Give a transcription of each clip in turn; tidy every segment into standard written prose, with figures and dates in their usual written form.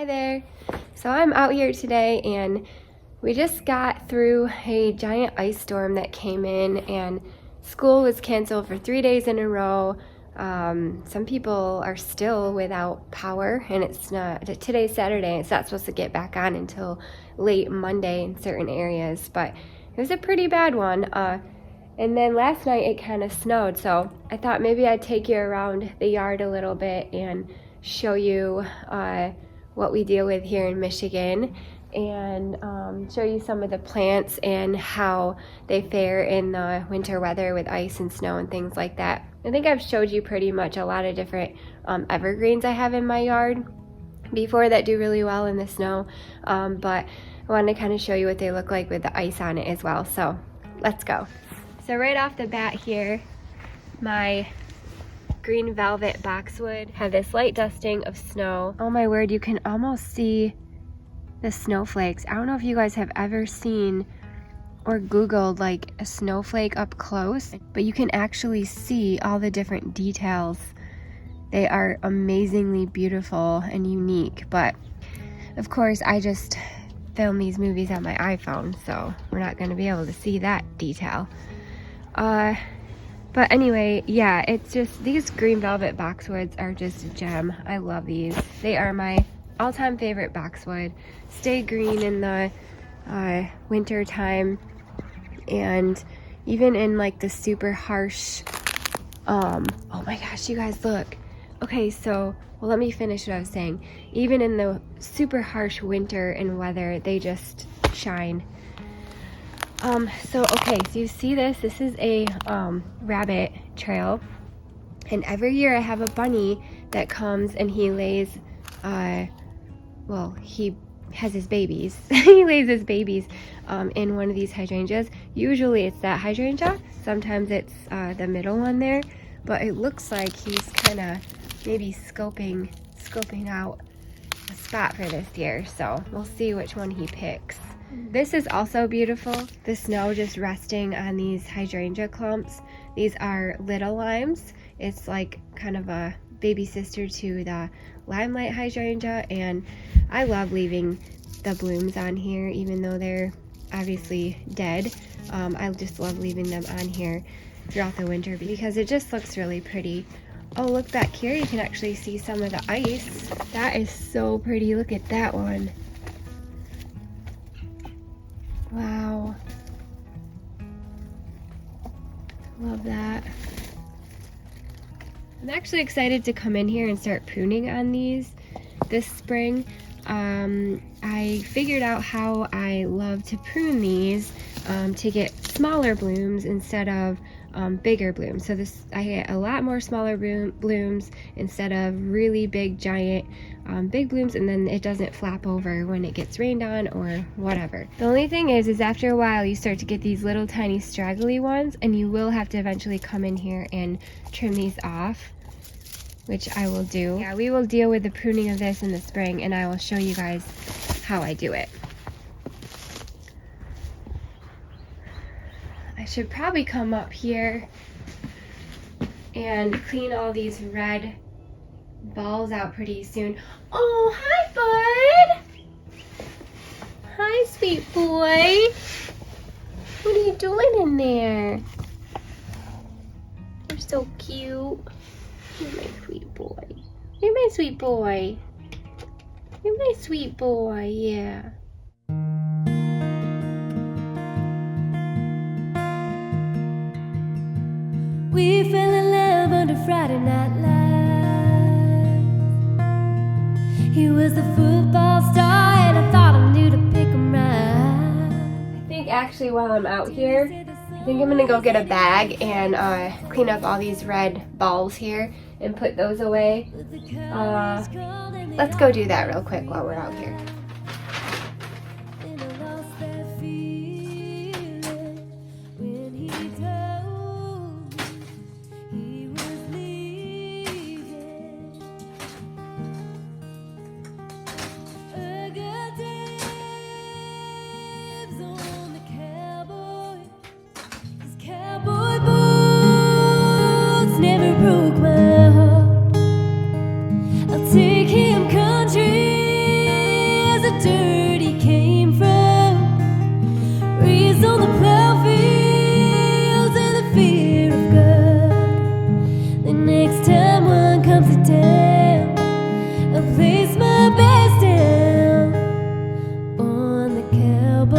Hi there. So I'm out here today and we just got through a giant ice storm that came in and school was canceled for 3 days in a row. Some people are still without power and today's Saturday and it's not supposed to get back on until late Monday in certain areas, but it was a pretty bad one. And then last night it kind of snowed, so I thought maybe I'd take you around the yard a little bit and show you what we deal with here in Michigan and show you some of the plants and how they fare in the winter weather with ice and snow and things like that. I think I've showed you pretty much a lot of different evergreens I have in my yard before that do really well in the snow, but I wanted to kind of show you what they look like with the ice on it as well. So let's go. So right off the bat here, my green velvet boxwood have this light dusting of snow. Oh my word, you can almost see the snowflakes. I don't know if you guys have ever seen or Googled like a snowflake up close, but you can actually see all the different details. They are amazingly beautiful and unique, but of course I just film these movies on my iPhone, so we're not going to be able to see that detail. But anyway, yeah, it's just, these green velvet boxwoods are just a gem. I love these. They are my all-time favorite boxwood. Stay green in the winter time, and even in like the super harsh, oh my gosh, you guys look. Okay, so, well, let me finish what I was saying. Even in the super harsh winter and weather, they just shine. So you see this is a rabbit trail, and every year I have a bunny that comes and he lays he has his babies he lays his babies in one of these hydrangeas. Usually it's that hydrangea, sometimes it's the middle one there, but it looks like he's kind of maybe scoping out a spot for this year, so we'll see which one he picks. This is also beautiful, the snow just resting on these hydrangea clumps. These are little limes. It's like kind of a baby sister to the limelight hydrangea, and I love leaving the blooms on here even though they're obviously dead. I just love leaving them on here throughout the winter because it just looks really pretty. Oh, look back here, you can actually see some of the ice. That is so pretty. Look at that one. Wow. Love that. I'm actually excited to come in here and start pruning on these this spring. I figured out how I love to prune these to get smaller blooms instead of bigger blooms. So I get a lot more smaller blooms instead of really big giant big blooms, and then it doesn't flap over when it gets rained on or whatever. The only thing is after a while you start to get these little tiny straggly ones, and you will have to eventually come in here and trim these off, which I will do. Yeah, we will deal with the pruning of this in the spring, and I will show you guys how I do it. I should probably come up here and clean all these red balls out pretty soon. Oh, hi, bud. Hi, sweet boy. What are you doing in there? You're so cute. You're my sweet boy. You're my sweet boy. You're my sweet boy, yeah. We fell in love under Friday Night Lights. He was a football star and I thought I knew to pick him right. I think actually while I'm out here, I think I'm gonna go get a bag and clean up all these red balls here and put those away. Let's go do that real quick while we're out here. Never broke my heart. I'll take him country the best down on the cowboy.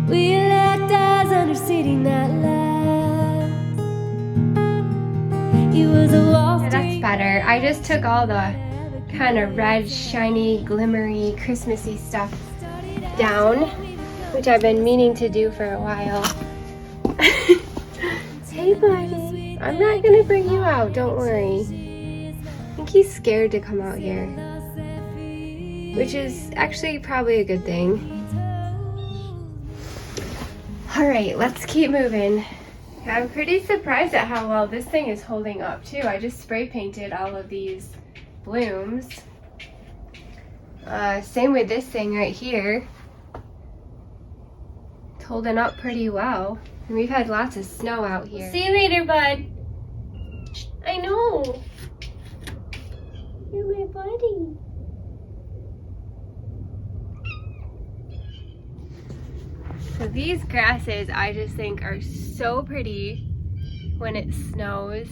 We locked eyes under city night lights. He was a Wall Yeah, that's Street. better. I just took all the kind of red, shiny, glimmery, Christmassy stuff down, which I've been meaning to do for a while. Hey buddy, I'm not gonna bring you out, don't worry. I think he's scared to come out here, which is actually probably a good thing. Alright, let's keep moving. I'm pretty surprised at how well this thing is holding up too. I just spray painted all of these blooms. Same with this thing right here. It's holding up pretty well. And we've had lots of snow out here. See you later, bud. I know. You're my buddy. So these grasses I just think are so pretty when it snows.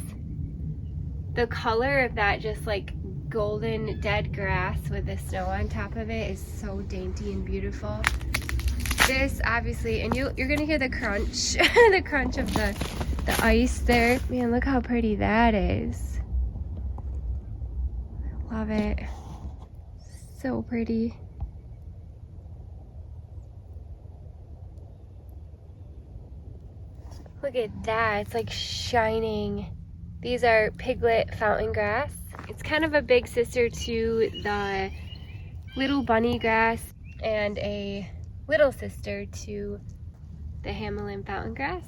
The color of that just like golden dead grass with the snow on top of it is so dainty and beautiful. This obviously, and you're gonna hear the crunch, the crunch of the ice there. Man, look how pretty that is. Love it. So pretty. Look at that, it's like shining. These are piglet fountain grass. It's kind of a big sister to the little bunny grass and a little sister to the Hamelin fountain grass.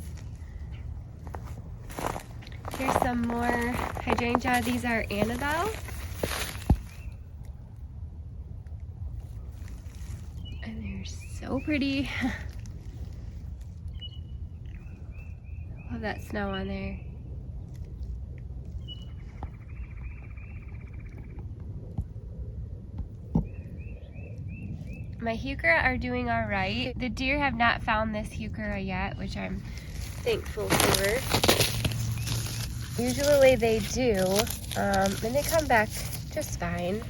Here's some more hydrangea. These are Annabelle. And they're so pretty. Love that snow on there. My heuchera are doing all right. The deer have not found this heuchera yet, which I'm thankful for. Usually they do, and they come back just fine,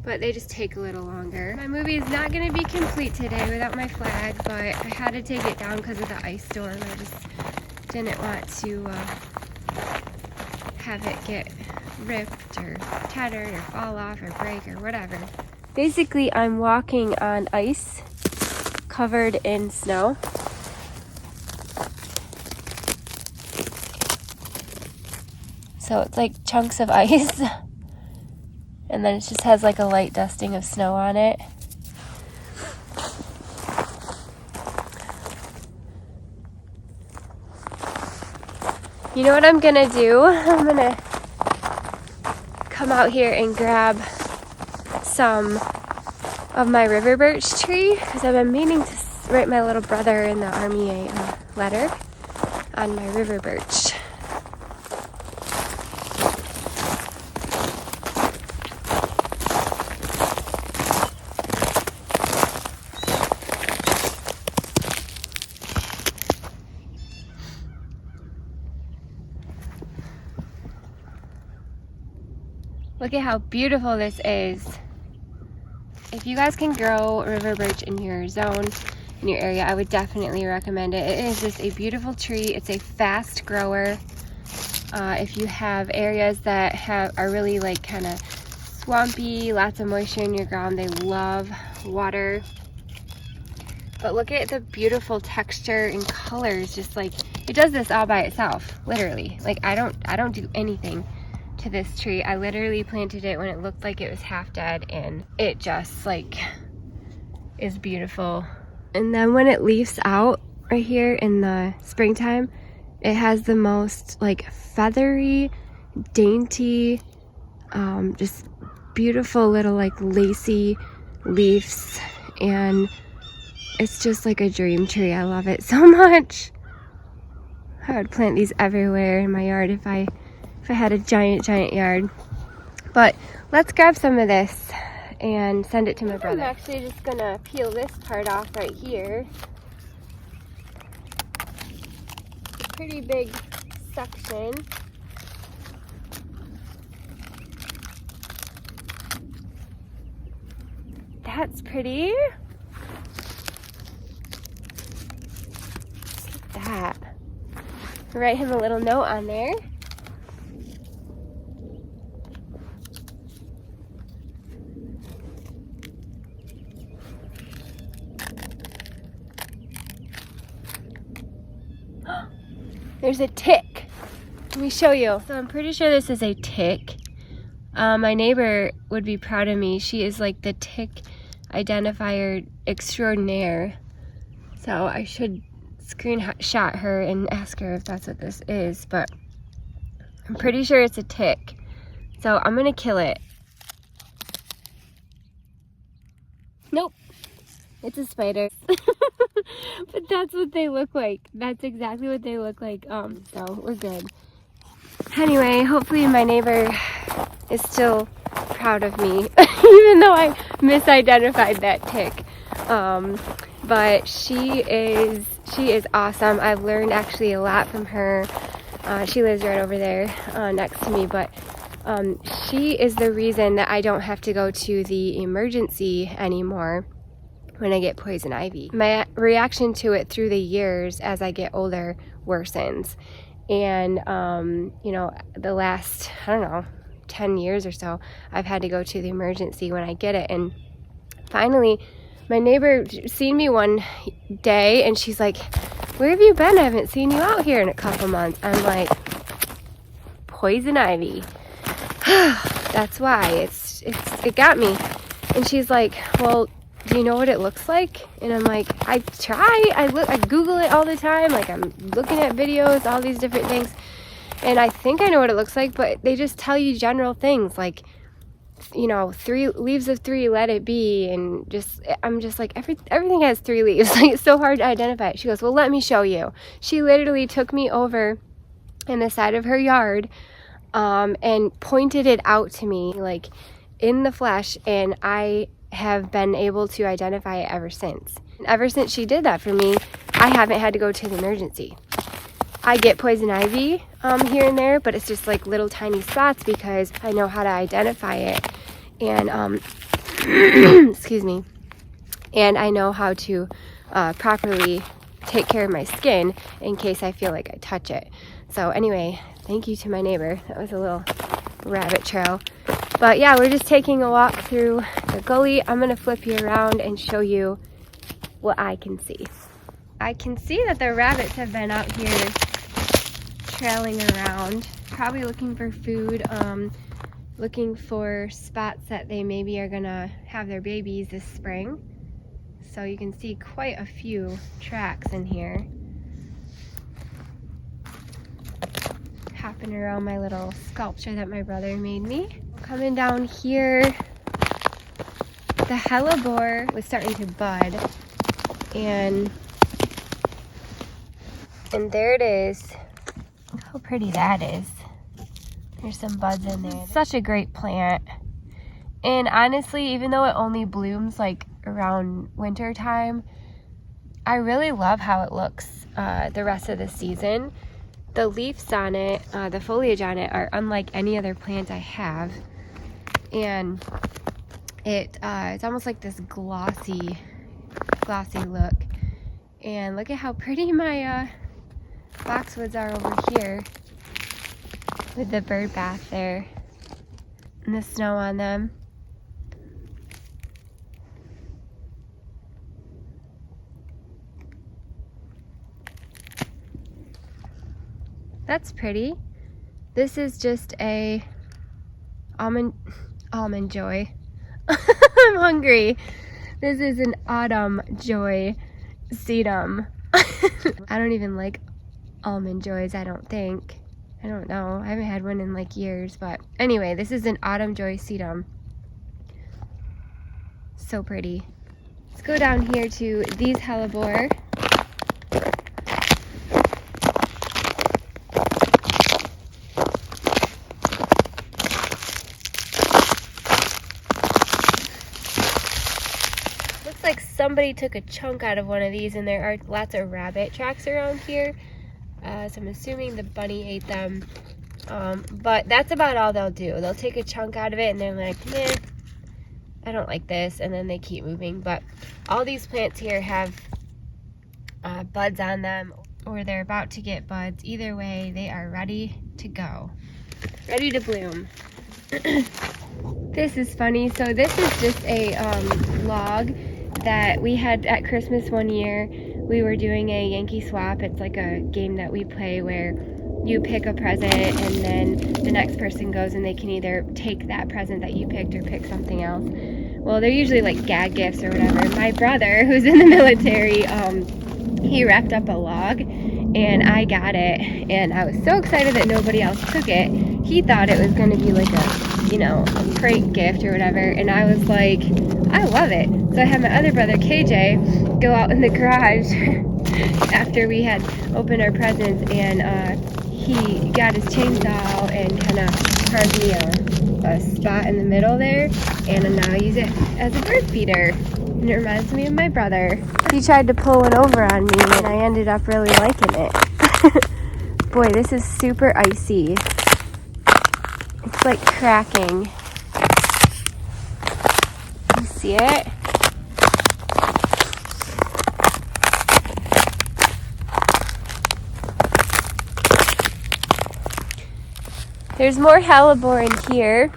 but they just take a little longer. My movie is not going to be complete today without my flag, but I had to take it down because of the ice storm. I just didn't want to have it get ripped or tattered or fall off or break or whatever. Basically, I'm walking on ice covered in snow. So it's like chunks of ice and then it just has like a light dusting of snow on it. You know what I'm gonna do? I'm gonna come out here and grab some of my river birch tree because I've been meaning to write my little brother in the army a letter on my river birch. Look at how beautiful this is. If you guys can grow river birch in your zone, in your area, I would definitely recommend it. It is just a beautiful tree. It's a fast grower. If you have areas that are really like kind of swampy, lots of moisture in your ground, they love water. But look at the beautiful texture and colors. Just like, it does this all by itself, literally. Like I don't do anything to this tree. I literally planted it when it looked like it was half dead, and it just like is beautiful. And then when it leaves out right here in the springtime, it has the most like feathery, dainty, just beautiful little like lacy leaves, and it's just like a dream tree. I love it so much. I would plant these everywhere in my yard if I had a giant yard. But let's grab some of this and send it to my brother. I'm actually just gonna peel this part off right here. It's a pretty big section. That's pretty. Look at that. Write him a little note on there. There's a tick. Let me show you. So I'm pretty sure this is a tick. My neighbor would be proud of me. She is like the tick identifier extraordinaire. So I should screenshot her and ask her if that's what this is, but I'm pretty sure it's a tick. So I'm gonna kill it. Nope, it's a spider. But that's what they look like. That's exactly what they look like. So we're good. Anyway, hopefully my neighbor is still proud of me, even though I misidentified that tick. But she is awesome. I've learned actually a lot from her. She lives right over there next to me, but she is the reason that I don't have to go to the emergency anymore when I get poison ivy. My reaction to it through the years as I get older worsens. And, you know, the last, I don't know, 10 years or so, I've had to go to the emergency when I get it. And finally, my neighbor seen me one day and she's like, "Where have you been? I haven't seen you out here in a couple months." I'm like, poison ivy. That's why it got me. And she's like, "Well, do you know what it looks like?" And I'm like, I Google it all the time. Like, I'm looking at videos, all these different things. And I think I know what it looks like, but they just tell you general things like, you know, 3 leaves of 3, let it be. And I'm just like, everything has 3 leaves. Like, it's so hard to identify it. She goes, "Well, let me show you." She literally took me over in the side of her yard, and pointed it out to me, like, in the flesh. And I have been able to identify it ever since. And ever since she did that for me, I haven't had to go to the emergency. I get poison ivy here and there, but it's just like little tiny spots because I know how to identify it. And excuse me. And I know how to properly take care of my skin in case I feel like I touch it. So anyway, thank you to my neighbor. That was a little rabbit trail. But yeah, we're just taking a walk through the gully. I'm gonna flip you around and show you what I can see. I can see that the rabbits have been out here trailing around, probably looking for food, looking for spots that they maybe are gonna have their babies this spring. So you can see quite a few tracks in here. Hopping around my little sculpture that my brother made me. Coming down here, the hellebore was starting to bud, and there it is. Look how pretty that is. There's some buds in there. Such a great plant. And honestly, even though it only blooms like around winter time, I really love how it looks the rest of the season. The leaves on it, the foliage on it, are unlike any other plant I have. And it's almost like this glossy look. And look at how pretty my boxwoods are over here with the bird bath there and the snow on them. That's pretty. This is just a almond joy. I'm hungry. This is an autumn joy sedum. I don't even like almond joys, I don't think. I don't know. I haven't had one in like years, but anyway, this is an autumn joy sedum. So pretty. Let's go down here to these hellebore. Like somebody took a chunk out of one of these, and there are lots of rabbit tracks around here, so I'm assuming the bunny ate them, but that's about all they'll do. They'll take a chunk out of it and they're like, meh, I don't like this, and then they keep moving. But all these plants here have buds on them, or they're about to get buds. Either way, they are ready to go, ready to bloom. This is funny. So this is just a log that we had at Christmas one year. We were doing a Yankee swap. It's like a game that we play where you pick a present and then the next person goes and they can either take that present that you picked or pick something else. Well, they're usually like gag gifts or whatever. My brother, who's in the military, he wrapped up a log and I got it, and I was so excited that nobody else took it. He thought it was going to be like a prank gift or whatever, and I was like, I love it. So I had my other brother, KJ, go out in the garage after we had opened our presents, and he got his chainsaw out and kind of carved me a spot in the middle there, and now I use it as a bird feeder. And it reminds me of my brother. He tried to pull one over on me, and I ended up really liking it. Boy, this is super icy. It's like cracking. You see it? There's more hellebore in here,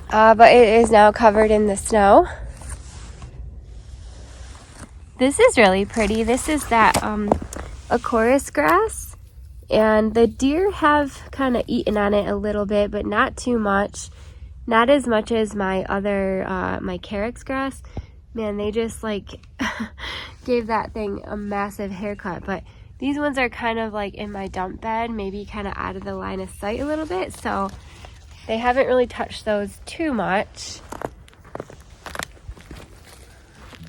but it is now covered in the snow. This is really pretty. This is that chorus grass, and the deer have kind of eaten on it a little bit, but not too much. Not as much as my other, my carex grass. Man, they just like gave that thing a massive haircut, but these ones are kind of like in my dump bed, maybe kind of out of the line of sight a little bit, so they haven't really touched those too much.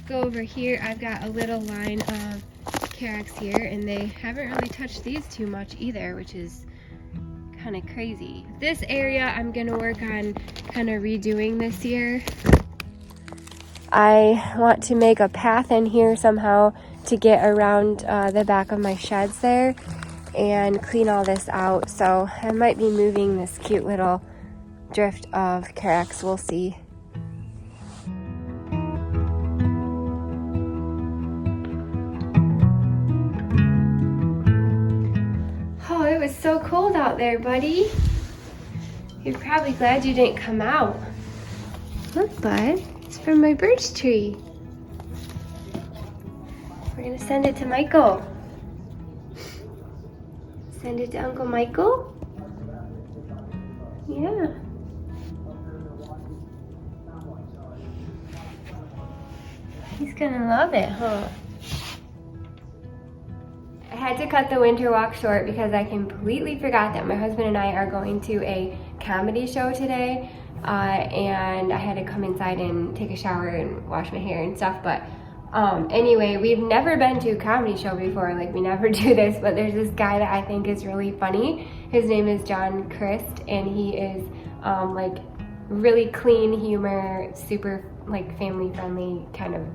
Go over here, I've got a little line of carex here, and they haven't really touched these too much either, which is kind of crazy. This area I'm gonna work on kind of redoing this year. I want to make a path in here somehow to get around the back of my sheds there and clean all this out. So I might be moving this cute little drift of carex, we'll see. Oh, it was so cold out there, buddy. You're probably glad you didn't come out. Look, bud, it's from my birch tree. We're gonna send it to Michael. Send it to Uncle Michael? Yeah. He's gonna love it, huh? I had to cut the winter walk short because I completely forgot that my husband and I are going to a comedy show today, and I had to come inside and take a shower and wash my hair and stuff. But anyway, we've never been to a comedy show before, like we never do this, but there's this guy that I think is really funny. His name is John Christ, and he is like really clean humor, super like family friendly kind of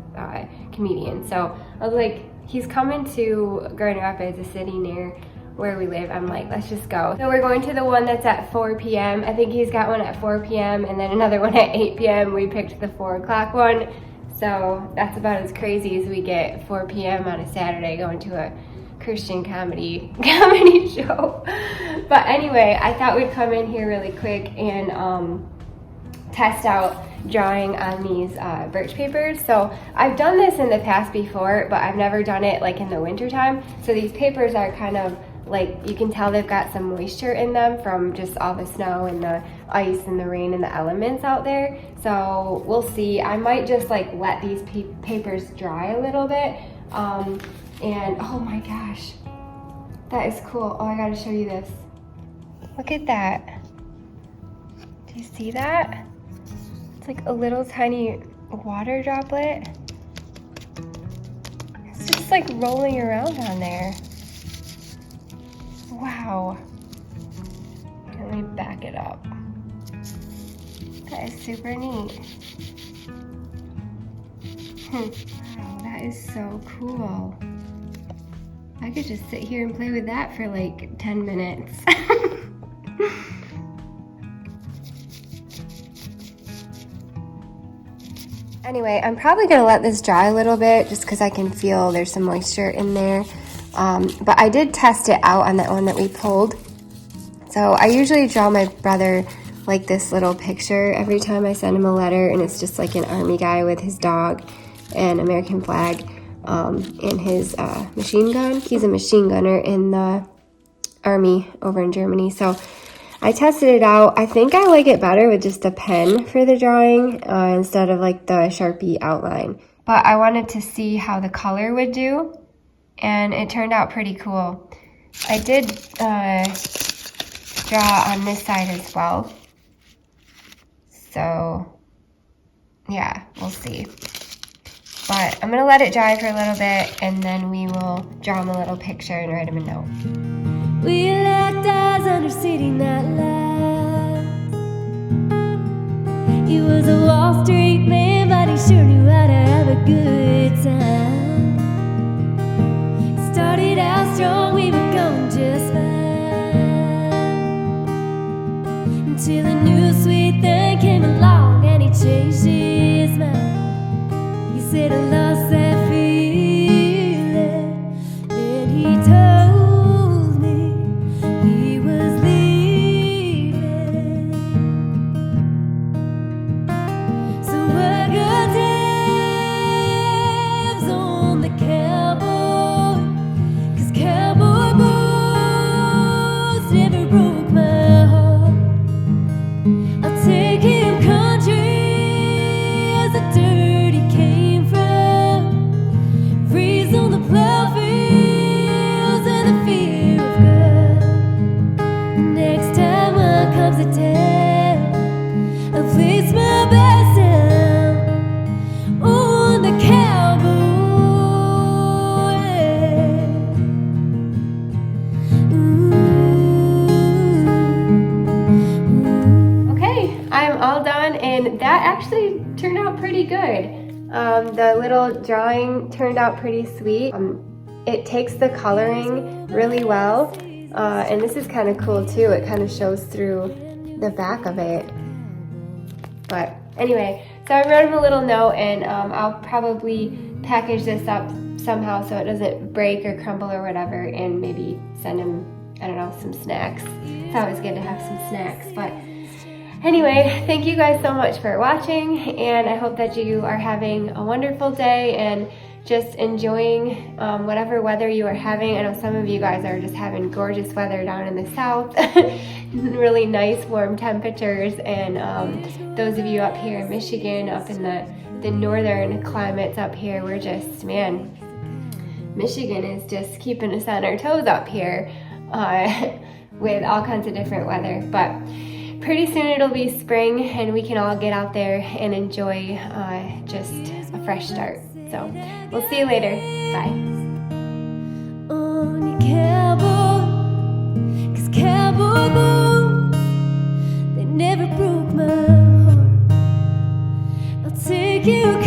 comedian. So I was like, he's coming to Grand Rapids, a city near where we live. I'm like, let's just go. So we're going to the one that's at 4 p.m. I think he's got one at 4 p.m. and then another one at 8 p.m. We picked the 4 o'clock one. So that's about as crazy as we get, 4 p.m. on a Saturday going to a Christian comedy show. But anyway, I thought we'd come in here really quick and test out drawing on these birch papers. So I've done this in the past before, but I've never done it like in the winter time. So these papers are kind of like, you can tell they've got some moisture in them from just all the snow and the ice and the rain and the elements out there. So we'll see. I might just like let these papers dry a little bit. And oh my gosh, that is cool. Oh, I gotta show you this. Look at that. Do you see that? It's like a little tiny water droplet. It's just like rolling around on there. Wow. Let me back it up. That is super neat. Wow, that is so cool. I could just sit here and play with that for like 10 minutes. Anyway, I'm probably going to let this dry a little bit just because I can feel there's some moisture in there. But I did test it out on that one that we pulled. So I usually draw my brother like this little picture every time I send him a letter, and it's just like an army guy with his dog and American flag and his machine gun. He's a machine gunner in the army over in Germany. So I tested it out. I think I like it better with just a pen for the drawing instead of like the Sharpie outline. But I wanted to see how the color would do, and it turned out pretty cool. I did draw on this side as well. So yeah, we'll see. But I'm gonna let it dry for a little bit, and then we will draw him a little picture and write him a note. We locked eyes under city night lights. He was a Wall Street man, but he sure knew how to have a good time. Started out strong, we were going just fine, until a new sweet thing came along and he changed his mind. He said, I lost that feeling. Then he told me he was leaving. So I got tabs on the cowboy, 'cause cowboy boots never broke my heart. I'll take him country as the dirt he came from, freeze on the plow fields and the fear of God. The next time one comes to town, I'll place my best down on the cowboy. Okay, I'm all done, and that actually turned out pretty good. The little drawing turned out pretty sweet. It takes the coloring really well, and this is kind of cool too. It kind of shows through the back of it. But anyway, so I wrote him a little note, and I'll probably package this up somehow so it doesn't break or crumble or whatever, and maybe send him, I don't know, some snacks. It's always good to have some snacks. But anyway, thank you guys so much for watching, and I hope that you are having a wonderful day and just enjoying whatever weather you are having. I know some of you guys are just having gorgeous weather down in the south, really nice warm temperatures, and those of you up here in Michigan, up in the northern climates up here, we're just, man, Michigan is just keeping us on our toes up here with all kinds of different weather. But pretty soon it'll be spring, and we can all get out there and enjoy just a fresh start. So we'll see you later. Bye. On your cowboy, 'cause cowboy boots, they never broke my heart. I'll take you